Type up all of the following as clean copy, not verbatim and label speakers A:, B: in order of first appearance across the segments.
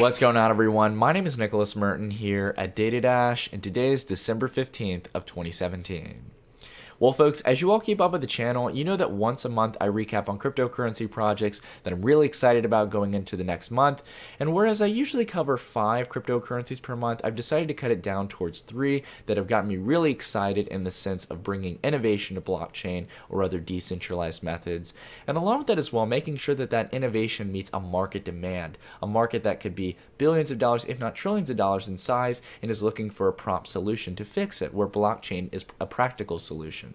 A: What's going on, everyone? My name is Nicholas Merton here at Data Dash, and today is December 15th of 2017. Well, folks, as you all keep up with the channel, you know that once a month I recap on cryptocurrency projects that I'm really excited about going into the next month. And whereas I usually cover 5 cryptocurrencies per month, I've decided to cut it down towards 3 that have gotten me really excited in the sense of bringing innovation to blockchain or other decentralized methods. And along with that as well, making sure that that innovation meets a market demand, a market that could be billions of dollars, if not trillions of dollars in size, and is looking for a prompt solution to fix it, where blockchain is a practical solution.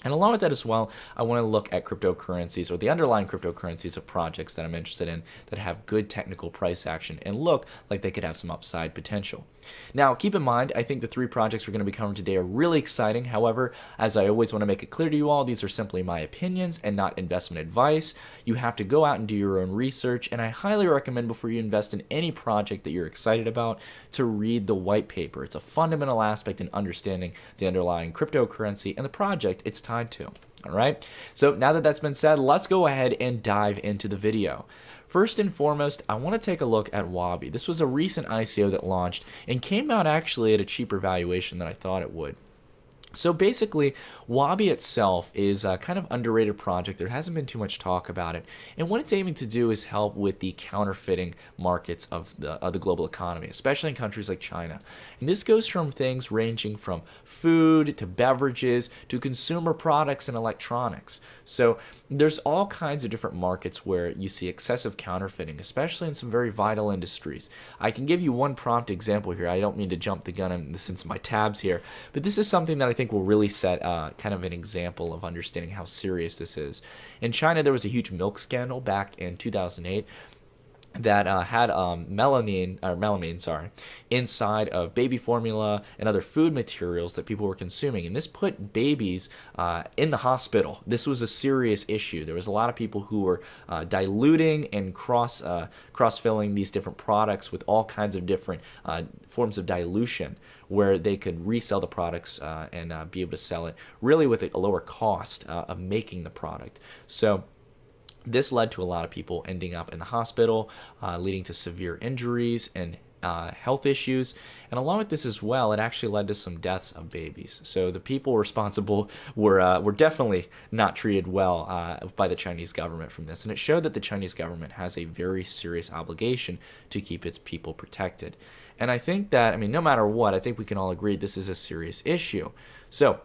A: And along with that as well, I want to look at cryptocurrencies or the underlying cryptocurrencies of projects that I'm interested in that have good technical price action and look like they could have some upside potential. Now, keep in mind, I think the 3 projects we're going to be covering today are really exciting. However, as I always want to make it clear to you all, these are simply my opinions and not investment advice. You have to go out and do your own research, and I highly recommend before you invest in any project that you're excited about to read the white paper. It's a fundamental aspect in understanding the underlying cryptocurrency and the project it's tied to. All right, so now that that's been said, let's go ahead and dive into the video. First and foremost, I want to take a look at WaBi. This was a recent ICO that launched and came out actually at a cheaper valuation than I thought it would. So basically, WaBi itself is a kind of underrated project. There hasn't been too much talk about it. And what it's aiming to do is help with the counterfeiting markets of the global economy, especially in countries like China. And this goes from things ranging from food to beverages to consumer products and electronics. So there's all kinds of different markets where you see excessive counterfeiting, especially in some very vital industries. I can give you one prompt example here. I don't mean to jump the gun in the sense of my tabs here, but this is something that I think will really set kind of an example of understanding how serious this is. In China, there was a huge milk scandal back in 2008 that had melamine inside of baby formula and other food materials that people were consuming, and this put babies in the hospital. This was a serious issue. There was a lot of people who were diluting and cross-filling these different products with all kinds of different forms of dilution, where they could resell the products and be able to sell it really with a lower cost of making the product. So this led to a lot of people ending up in the hospital, leading to severe injuries and health issues. And along with this as well, it actually led to some deaths of babies. So the people responsible were definitely not treated well by the Chinese government from this. And it showed that the Chinese government has a very serious obligation to keep its people protected. And I think that, I mean, no matter what, I think we can all agree this is a serious issue. So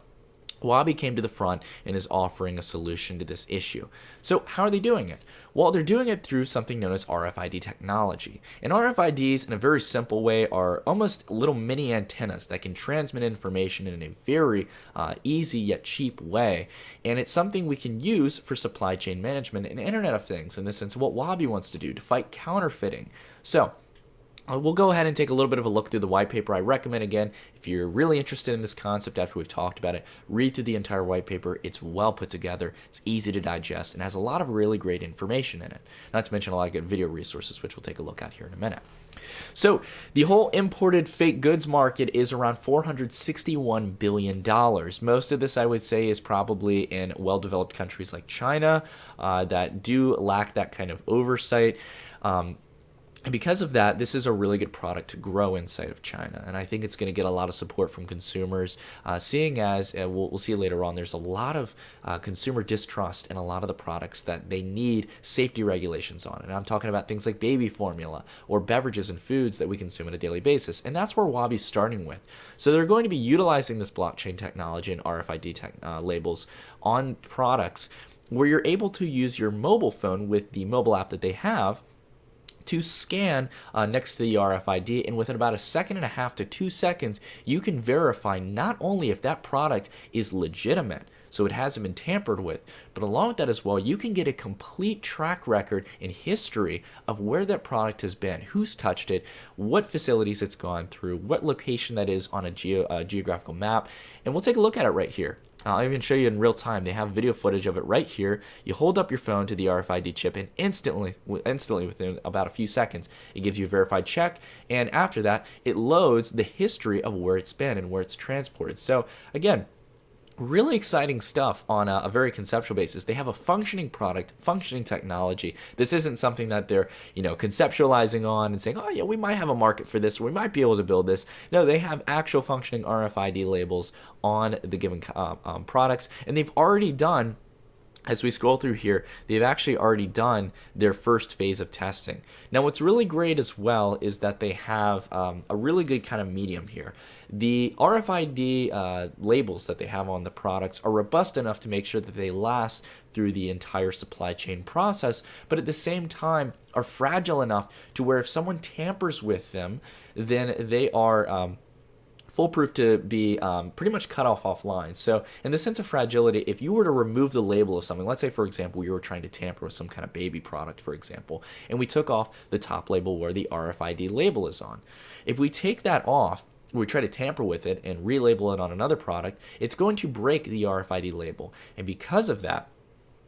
A: WaBi came to the front and is offering a solution to this issue. So how are they doing it? Well, they're doing it through something known as RFID technology. And RFIDs, in a very simple way, are almost little mini antennas that can transmit information in a very easy yet cheap way. And it's something we can use for supply chain management and Internet of Things, in the sense of what WaBi wants to do to fight counterfeiting. So we'll go ahead and take a little bit of a look through the white paper. I recommend, again, if you're really interested in this concept after we've talked about it, read through the entire white paper. It's well put together, it's easy to digest, and has a lot of really great information in it. Not to mention a lot of good video resources, which we'll take a look at here in a minute. So the whole imported fake goods market is around $461 billion. Most of this, I would say, is probably in well-developed countries like China that do lack that kind of oversight. And because of that, this is a really good product to grow inside of China. And I think it's going to get a lot of support from consumers, seeing as, we'll see later on, there's a lot of consumer distrust in a lot of the products that they need safety regulations on. And I'm talking about things like baby formula or beverages and foods that we consume on a daily basis. And that's where WaBi's starting with. So they're going to be utilizing this blockchain technology and RFID labels on products where you're able to use your mobile phone with the mobile app that they have to scan next to the RFID, and within about 1.5 seconds to 2 seconds, you can verify not only if that product is legitimate, so it hasn't been tampered with, but along with that as well, you can get a complete track record and history of where that product has been, who's touched it, what facilities it's gone through, what location that is on a geographical map, and we'll take a look at it right here. I'll even show you in real time. They have video footage of it right here. You hold up your phone to the RFID chip, and instantly within about a few seconds, it gives you a verified check. And after that, it loads the history of where it's been and where it's transported. So again, really exciting stuff on a very conceptual basis. They have a functioning product, functioning technology. This isn't something that they're, conceptualizing on and saying, oh yeah, we might have a market for this, or we might be able to build this. No, they have actual functioning RFID labels on the given products, and they've already done, as we scroll through here, they've actually already done their first phase of testing. Now, what's really great as well is that they have a really good kind of medium here. The RFID labels that they have on the products are robust enough to make sure that they last through the entire supply chain process, but at the same time are fragile enough to where if someone tampers with them, then they are foolproof to be pretty much cut off offline. So in the sense of fragility, if you were to remove the label of something, let's say for example we were trying to tamper with some kind of baby product, for example, and we took off the top label where the RFID label is on. If we take that off, we try to tamper with it and relabel it on another product, it's going to break the RFID label. And because of that,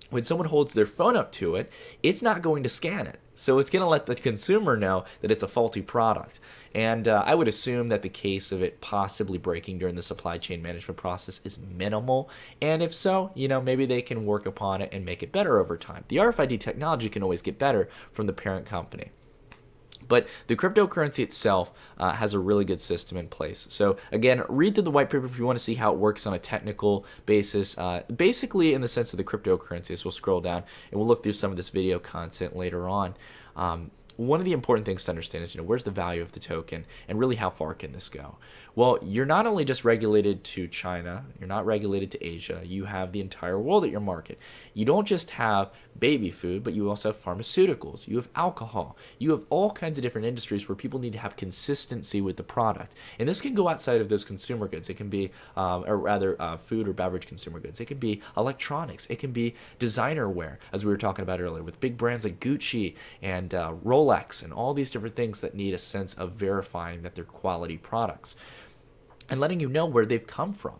A: when someone holds their phone up to it, it's not going to scan it. So it's going to let the consumer know that it's a faulty product. And I would assume that the case of it possibly breaking during the supply chain management process is minimal. And if so, maybe they can work upon it and make it better over time. The RFID technology can always get better from the parent company. But the cryptocurrency itself has a really good system in place. So again, read through the white paper if you want to see how it works on a technical basis. Basically, in the sense of the cryptocurrencies, we'll scroll down and we'll look through some of this video content later on. One of the important things to understand is, where's the value of the token and really how far can this go? Well, you're not only just regulated to China, you're not regulated to Asia, you have the entire world at your market. You don't just have baby food, but you also have pharmaceuticals, you have alcohol, you have all kinds of different industries where people need to have consistency with the product. And this can go outside of those consumer goods. It can be, or rather food or beverage consumer goods. It can be electronics. It can be designer wear, as we were talking about earlier, with big brands like Gucci and Rolex and all these different things that need a sense of verifying that they're quality products and letting you know where they've come from.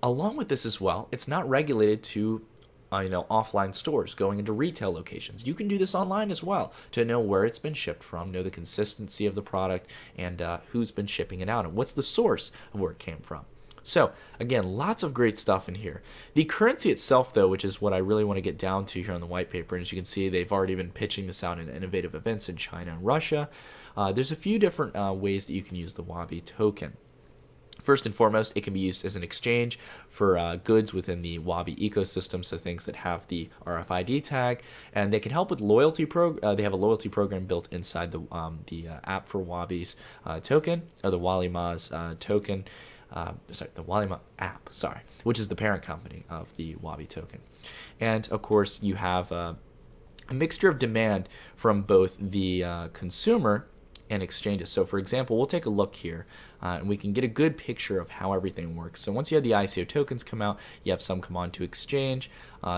A: Along with this as well, it's not regulated to offline stores, going into retail locations. You can do this online as well to know where it's been shipped from, know the consistency of the product, and who's been shipping it out, and what's the source of where it came from. So again, lots of great stuff in here. The currency itself, though, which is what I really want to get down to here on the white paper, and as you can see, they've already been pitching this out in innovative events in China and Russia. There's a few different ways that you can use the WaBi token. First and foremost, it can be used as an exchange for goods within the WaBi ecosystem, so things that have the RFID tag, and they can help with loyalty they have a loyalty program built inside the app for WaBi's token, or the Walima's token. The Walima app, which is the parent company of the WaBi token. And of course, you have a mixture of demand from both the consumer and exchanges. So for example, we'll take a look here and we can get a good picture of how everything works. So once you have the ICO tokens come out, you have some come on to exchange.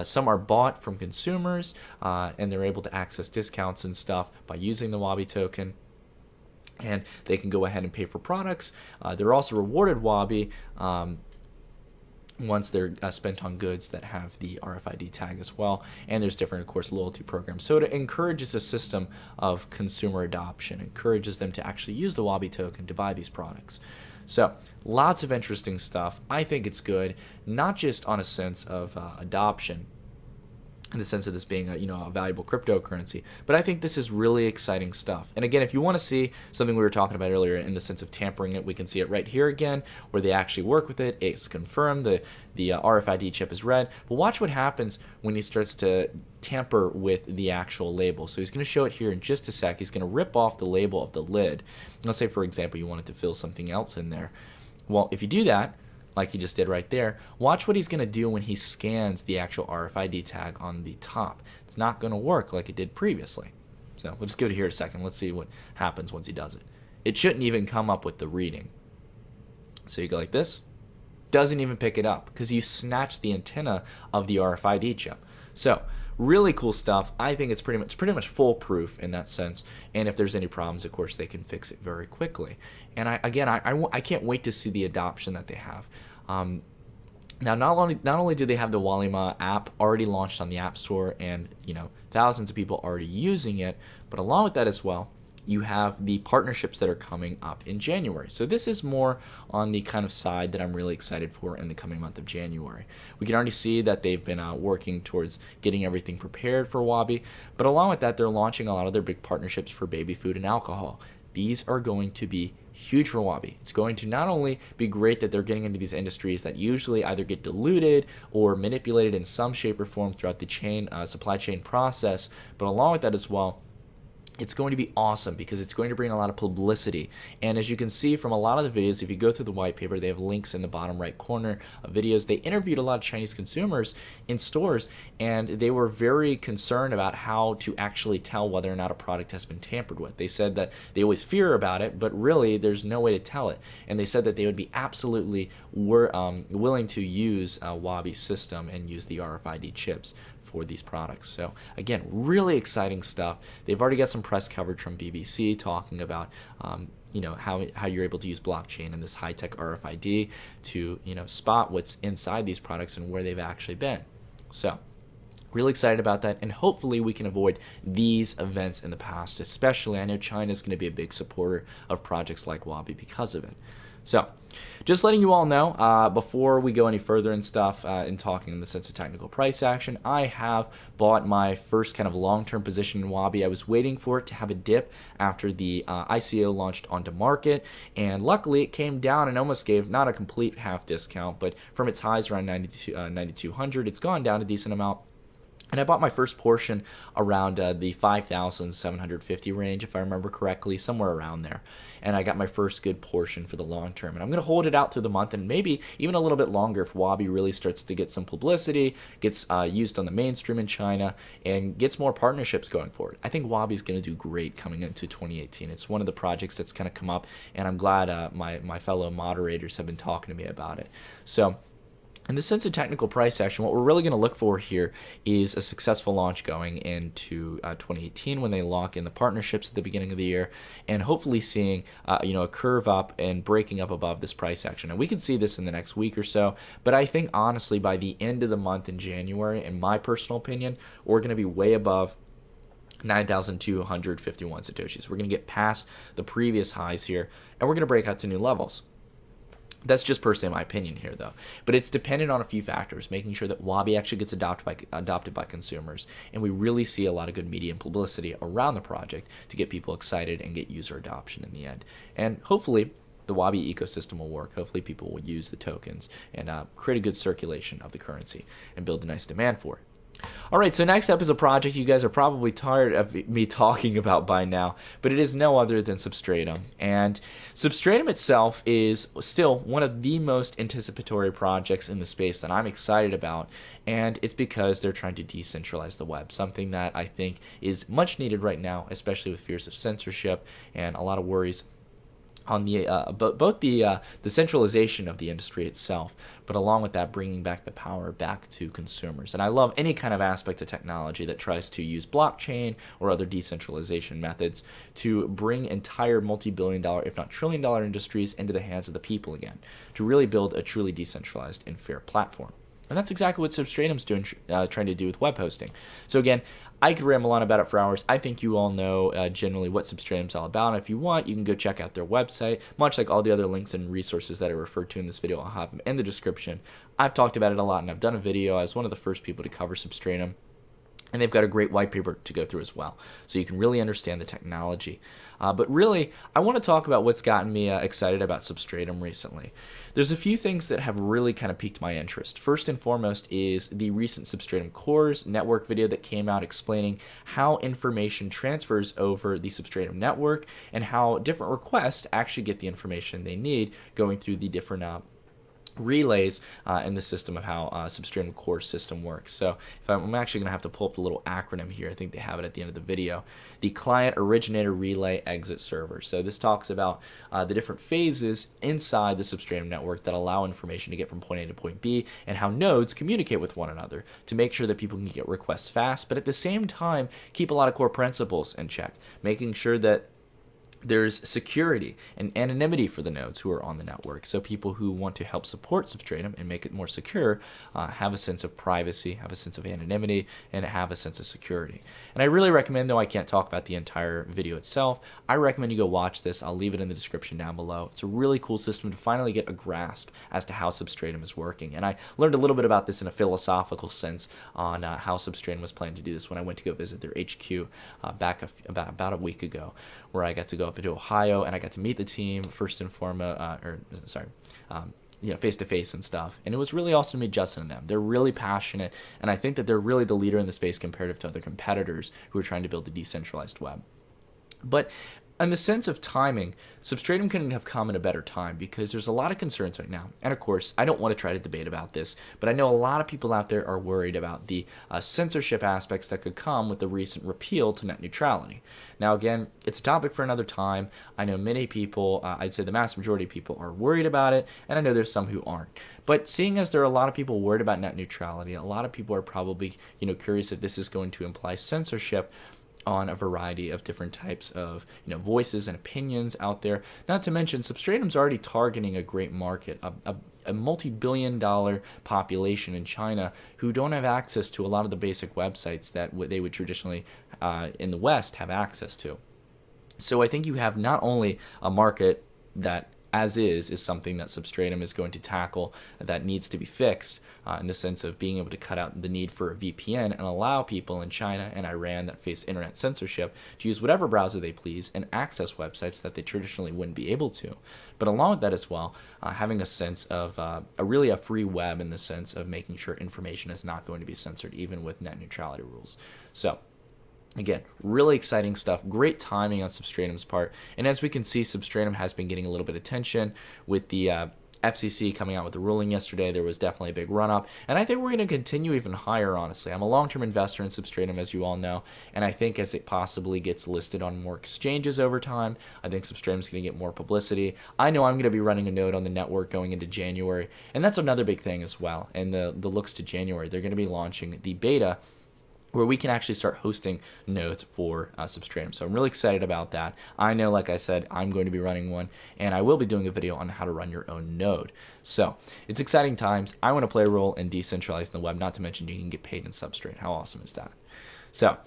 A: Some are bought from consumers and they're able to access discounts and stuff by using the WaBi token. And they can go ahead and pay for products. They're also rewarded WaBi once they're spent on goods that have the RFID tag as well. And there's different, of course, loyalty programs. So it encourages a system of consumer adoption, encourages them to actually use the WaBi token to buy these products. So lots of interesting stuff. I think it's good, not just on a sense of adoption, in the sense of this being a valuable cryptocurrency, but I think this is really exciting stuff. And again, if you want to see something we were talking about earlier in the sense of tampering it, we can see it right here again, where they actually work with it. It's confirmed, the RFID chip is red. But watch what happens when he starts to tamper with the actual label. So he's going to show it here in just a sec. He's going to rip off the label of the lid. Let's say, for example, you wanted to fill something else in there. Well, if you do that, like he just did right there, watch what he's going to do when he scans the actual RFID tag on the top. It's not going to work like it did previously. So we'll just give it here a second. Let's see what happens once he does it. It shouldn't even come up with the reading. So you go like this. Doesn't even pick it up because you snatched the antenna of the RFID chip. So really cool stuff. I think it's pretty much foolproof in that sense. And if there's any problems, of course, they can fix it very quickly. And I can't wait to see the adoption that they have. Now, not only do they have the Walima app already launched on the App Store, and thousands of people already using it, but along with that as well, you have the partnerships that are coming up in January. So this is more on the kind of side that I'm really excited for in the coming month of January. We can already see that they've been working towards getting everything prepared for WaBi, but along with that, they're launching a lot of their big partnerships for baby food and alcohol. These are going to be huge for WaBi. It's going to not only be great that they're getting into these industries that usually either get diluted or manipulated in some shape or form throughout the supply chain process, but along with that as well, it's going to be awesome because it's going to bring a lot of publicity. And as you can see from a lot of the videos, if you go through the white paper, they have links in the bottom right corner of videos. They interviewed a lot of Chinese consumers in stores, and they were very concerned about how to actually tell whether or not a product has been tampered with. They said that they always fear about it, but really there's no way to tell it. And they said that they would be absolutely willing to use a WaBi system and use the RFID chips for these products. So again, really exciting stuff. They've already got some press coverage from BBC talking about how you're able to use blockchain and this high-tech RFID to spot what's inside these products and where they've actually been. So really excited about that, and hopefully we can avoid these events in the past. Especially, I know China is going to be a big supporter of projects like WaBi because of it. So just letting you all know, before we go any further and stuff in talking in the sense of technical price action, I have bought my first kind of long-term position in WaBi. I was waiting for it to have a dip after the ICO launched onto market, and luckily it came down and almost gave not a complete half discount, but from its highs around 9,200, it's gone down a decent amount. And I bought my first portion around the 5,750 range, if I remember correctly, somewhere around there. And I got my first good portion for the long term. And I'm going to hold it out through the month and maybe even a little bit longer if WaBi really starts to get some publicity, gets used on the mainstream in China, and gets more partnerships going forward. I think WaBi is going to do great coming into 2018. It's one of the projects that's kind of come up, and I'm glad my fellow moderators have been talking to me about it. So in the sense of technical price action, what we're really going to look for here is a successful launch going into 2018 when they lock in the partnerships at the beginning of the year, and hopefully seeing a curve up and breaking up above this price action. And we can see this in the next week or so, but I think honestly by the end of the month in January, in my personal opinion, we're going to be way above 9,251 Satoshis. We're going to get past the previous highs here, and we're going to break out to new levels. That's just personally my opinion here, though. But it's dependent on a few factors, making sure that WaBi actually gets adopted by consumers, and we really see a lot of good media and publicity around the project to get people excited and get user adoption in the end. And hopefully, the WaBi ecosystem will work. Hopefully, people will use the tokens and create a good circulation of the currency and build a nice demand for it. All right, so next up is a project you guys are probably tired of me talking about by now, but it is no other than Substratum. And Substratum itself is still one of the most anticipatory projects in the space that I'm excited about, and it's because they're trying to decentralize the web, something that I think is much needed right now, especially with fears of censorship and a lot of worries on the both the centralization of the industry itself, but along with that, bringing back the power back to consumers. And I love any kind of aspect of technology that tries to use blockchain or other decentralization methods to bring entire multi-billion-dollar, if not trillion-dollar industries into the hands of the people again, to really build a truly decentralized and fair platform. And that's exactly what Substratum's doing, trying to do with web hosting. So again, I could ramble on about it for hours. I think you all know generally what Substratum's all about. And if you want, you can go check out their website. Much like all the other links and resources that I referred to in this video, I'll have them in the description. I've talked about it a lot, and I've done a video. I was one of the first people to cover Substratum. And they've got a great white paper to go through as well, so you can really understand the technology. But really, I want to talk about what's gotten me excited about Substratum recently. There's a few things that have really kind of piqued my interest. First and foremost is the recent Substratum Cores network video that came out explaining how information transfers over the Substratum network and how different requests actually get the information they need going through the different relays in the system of how Substratum core system works. So if I'm actually going to have to pull up the little acronym here. I think they have it at the end of the video. The client originator relay exit server. So this talks about the different phases inside the Substratum network that allow information to get from point A to point B, and how nodes communicate with one another to make sure that people can get requests fast, but at the same time keep a lot of core principles in check, making sure that There's security and anonymity for the nodes who are on the network. So people who want to help support Substratum and make it more secure have a sense of privacy, have a sense of anonymity, and have a sense of security. And I really recommend, though I can't talk about the entire video itself, I recommend you go watch this. I'll leave it in the description down below. It's a really cool system to finally get a grasp as to how Substratum is working. And I learned a little bit about this in a philosophical sense on how Substratum was planning to do this when I went to go visit their HQ back about a week ago, where I got to go up into Ohio and I got to meet the team first and foremost, face to face and stuff. And it was really awesome to meet Justin and them. They're really passionate, and I think that they're really the leader in the space comparative to other competitors who are trying to build the decentralized web. But in the sense of timing, Substratum couldn't have come at a better time because there's a lot of concerns right now. And of course, I don't want to try to debate about this, but I know a lot of people out there are worried about the censorship aspects that could come with the recent repeal to net neutrality. Now, again, it's a topic for another time. I know many people, I'd say the mass majority of people are worried about it, and I know there's some who aren't. But seeing as there are a lot of people worried about net neutrality, a lot of people are probably, curious if this is going to imply censorship on a variety of different types of voices and opinions out there. Not to mention, Substratum's already targeting a great market, a multi-billion-dollar population in China who don't have access to a lot of the basic websites that they would traditionally in the West have access to. So I think you have not only a market that as is something that Substratum is going to tackle that needs to be fixed in the sense of being able to cut out the need for a VPN and allow people in China and Iran that face internet censorship to use whatever browser they please and access websites that they traditionally wouldn't be able to. But along with that as well, having a sense of really a free web in the sense of making sure information is not going to be censored even with net neutrality rules. So again, really exciting stuff. Great timing on Substratum's part. And as we can see, Substratum has been getting a little bit of attention with the FCC coming out with the ruling yesterday. There was definitely a big run-up. And I think we're going to continue even higher, honestly. I'm a long-term investor in Substratum, as you all know. And I think as it possibly gets listed on more exchanges over time, I think Substratum's going to get more publicity. I know I'm going to be running a node on the network going into January. And that's another big thing as well. And the looks to January, they're going to be launching the beta where we can actually start hosting nodes for Substratum. So I'm really excited about that. I know, like I said, I'm going to be running one, and I will be doing a video on how to run your own node. So it's exciting times. I want to play a role in decentralizing the web, not to mention you can get paid in Substrate. How awesome is that? So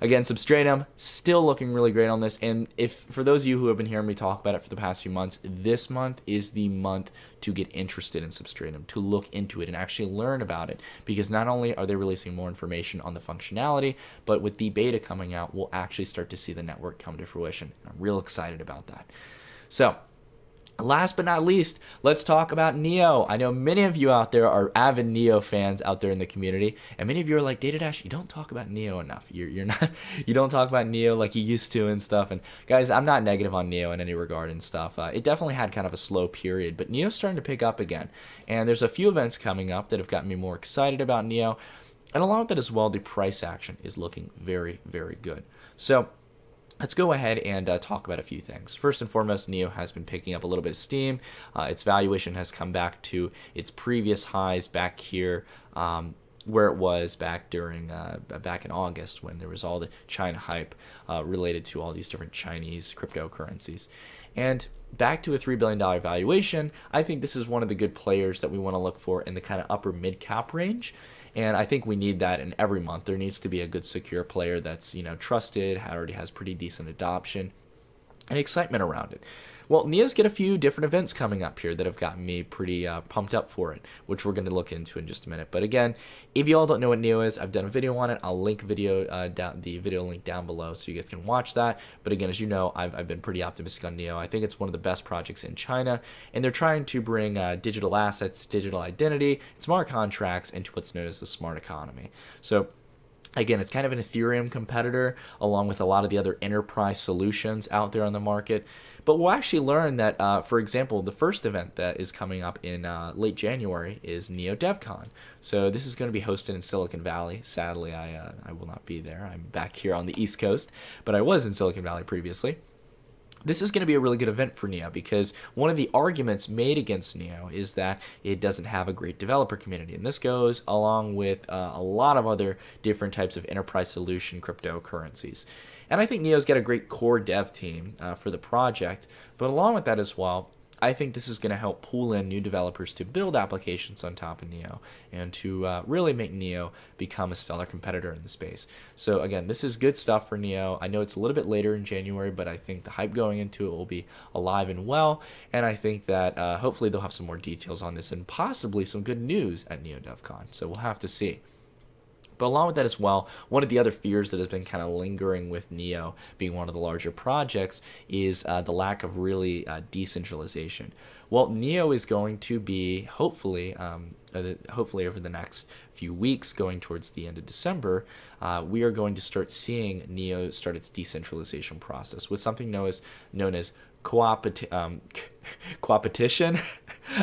A: again, Substratum still looking really great on this. And if for those of you who have been hearing me talk about it for the past few months, this month is the month to get interested in Substratum, to look into it and actually learn about it. Because not only are they releasing more information on the functionality, but with the beta coming out, we'll actually start to see the network come to fruition. I'm real excited about that. So last but not least, let's talk about Neo. I know many of you out there are avid Neo fans out there in the community, and many of you are like, Data Dash, you don't talk about Neo enough. You don't talk about Neo like you used to and stuff. And guys, I'm not negative on Neo in any regard and stuff. It definitely had kind of a slow period, but Neo's starting to pick up again. And there's a few events coming up that have gotten me more excited about Neo. And along with that as well, the price action is looking very, very good. So let's go ahead and talk about a few things. First and foremost, Neo has been picking up a little bit of steam. Its valuation has come back to its previous highs back here, where it was back during back in August when there was all the China hype related to all these different Chinese cryptocurrencies. And back to a $3 billion valuation, I think this is one of the good players that we want to look for in the kind of upper mid-cap range. And I think we need that in every month. There needs to be a good, secure player that's, trusted, already has pretty decent adoption and excitement around it. Well, Neo's got a few different events coming up here that have gotten me pretty pumped up for it, which we're going to look into in just a minute. But again, if you all don't know what Neo is, I've done a video on it. I'll link the video link down below so you guys can watch that. But again, as you know, I've been pretty optimistic on Neo. I think it's one of the best projects in China, and they're trying to bring digital assets, digital identity, smart contracts into what's known as the smart economy. So again, it's kind of an Ethereum competitor along with a lot of the other enterprise solutions out there on the market. But we'll actually learn that, for example, the first event that is coming up in late January is Neo DevCon. So this is going to be hosted in Silicon Valley. Sadly, I will not be there. I'm back here on the East Coast, but I was in Silicon Valley previously. this is going to be a really good event for Neo, because one of the arguments made against Neo is that it doesn't have a great developer community. And this goes along with a lot of other different types of enterprise solution cryptocurrencies. And I think Neo's got a great core dev team for the project. But along with that as well, I think this is going to help pull in new developers to build applications on top of Neo and to really make Neo become a stellar competitor in the space. So again, this is good stuff for Neo. I know it's a little bit later in January, but I think the hype going into it will be alive and well. And I think that hopefully they'll have some more details on this and possibly some good news at NeoDevCon. So we'll have to see. But along with that as well, one of the other fears that has been kind of lingering with Neo being one of the larger projects is the lack of really decentralization. Well, Neo is going to be hopefully over the next few weeks, going towards the end of December, we are going to start seeing Neo start its decentralization process with something known as coopetition.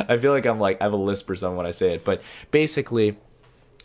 A: I feel like I have a lisp or something when I say it, but basically,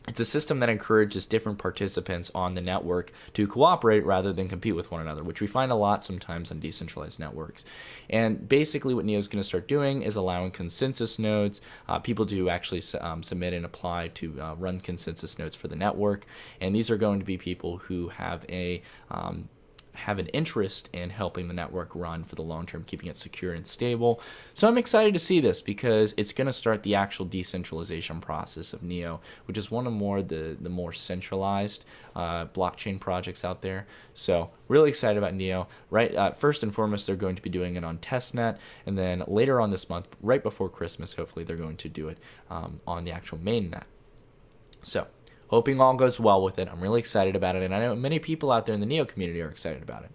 A: it's a system that encourages different participants on the network to cooperate rather than compete with one another, which we find a lot sometimes on decentralized networks. And basically what Neo is going to start doing is allowing consensus nodes, people to actually submit and apply to run consensus nodes for the network. And these are going to be people who have an interest in helping the network run for the long term, keeping it secure and stable. So I'm excited to see this because it's going to start the actual decentralization process of Neo, which is one of the more centralized blockchain projects out there. So really excited about Neo. Right, first and foremost, they're going to be doing it on testnet, and then later on this month, right before Christmas, hopefully they're going to do it on the actual mainnet. So hoping all goes well with it. I'm really excited about it, and I know many people out there in the Neo community are excited about it.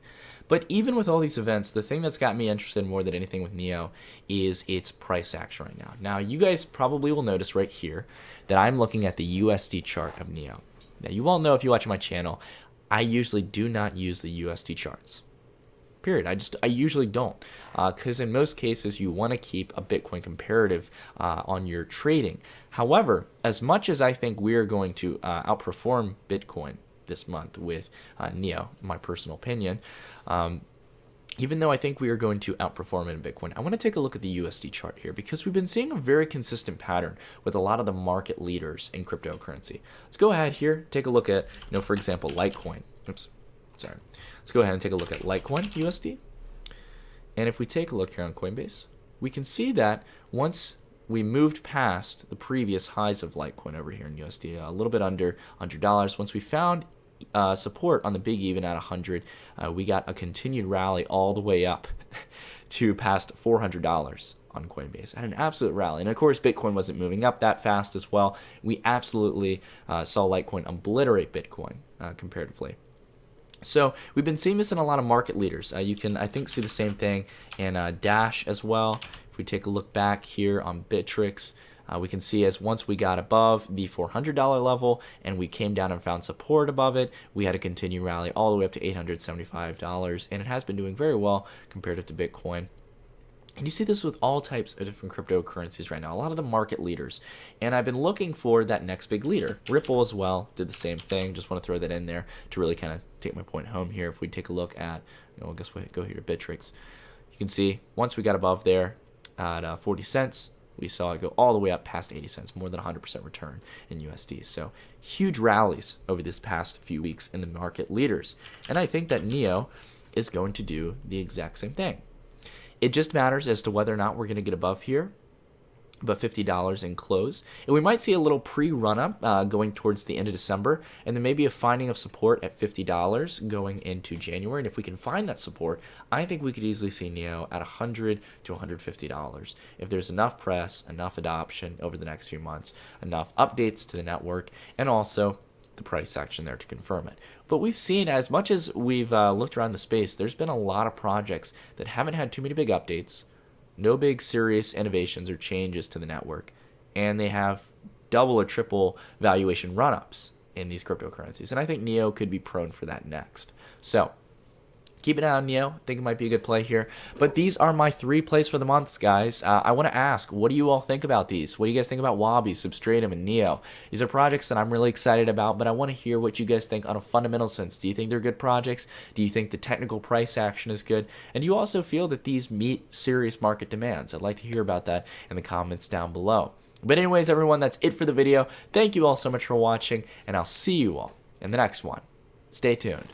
A: But even with all these events, the thing that's got me interested more than anything with Neo is its price action right now. Now, you guys probably will notice right here that I'm looking at the USD chart of Neo. Now, you all know if you watch my channel, I usually do not use the USD charts. Period. I usually don't, because in most cases you want to keep a Bitcoin comparative on your trading. However, as much as I think we are going to outperform Bitcoin this month with Neo, in my personal opinion, even though I think we are going to outperform it in Bitcoin, I want to take a look at the USD chart here because we've been seeing a very consistent pattern with a lot of the market leaders in cryptocurrency. Let's go ahead here, take a look at, for example, Litecoin. Oops. Sorry. Let's go ahead and take a look at Litecoin USD. And if we take a look here on Coinbase, we can see that once we moved past the previous highs of Litecoin over here in USD, a little bit under $100, once we found support on the big even at 100, we got a continued rally all the way up to past $400 on Coinbase. Had an absolute rally. And of course, Bitcoin wasn't moving up that fast as well. We absolutely saw Litecoin obliterate Bitcoin comparatively. So we've been seeing this in a lot of market leaders. You can, I think, see the same thing in Dash as well. If we take a look back here on Bittrex, we can see as once we got above the $400 level and we came down and found support above it, we had a continued rally all the way up to $875, and it has been doing very well compared to Bitcoin. And you see this with all types of different cryptocurrencies right now, a lot of the market leaders. And I've been looking for that next big leader. Ripple as well did the same thing. Just want to throw that in there to really kind of take my point home here. If we take a look at, I guess we go here to Bittrex. You can see once we got above there at 40 cents, we saw it go all the way up past 80 cents, more than 100% return in USD. So huge rallies over this past few weeks in the market leaders. And I think that Neo is going to do the exact same thing. It just matters as to whether or not we're going to get above here, above $50 in close. And we might see a little pre-run up going towards the end of December, and then maybe a finding of support at $50 going into January. And if we can find that support, I think we could easily see Neo at $100 to $150. If there's enough press, enough adoption over the next few months, enough updates to the network, and also the price action there to confirm it. But we've seen, as much as we've looked around the space, there's been a lot of projects that haven't had too many big updates, no big serious innovations or changes to the network, and they have double or triple valuation run-ups in these cryptocurrencies. And I think Neo could be prone for that next. So Keep an eye on Neo. I think it might be a good play here. But these are my 3 plays for the months, guys. I want to ask, what do you all think about these? What do you guys think about WaBi, Substratum, and Neo? These are projects that I'm really excited about, but I want to hear what you guys think on a fundamental sense. Do you think they're good projects? Do you think the technical price action is good? And do you also feel that these meet serious market demands? I'd like to hear about that in the comments down below. But anyways, everyone, that's it for the video. Thank you all so much for watching, and I'll see you all in the next one. Stay tuned.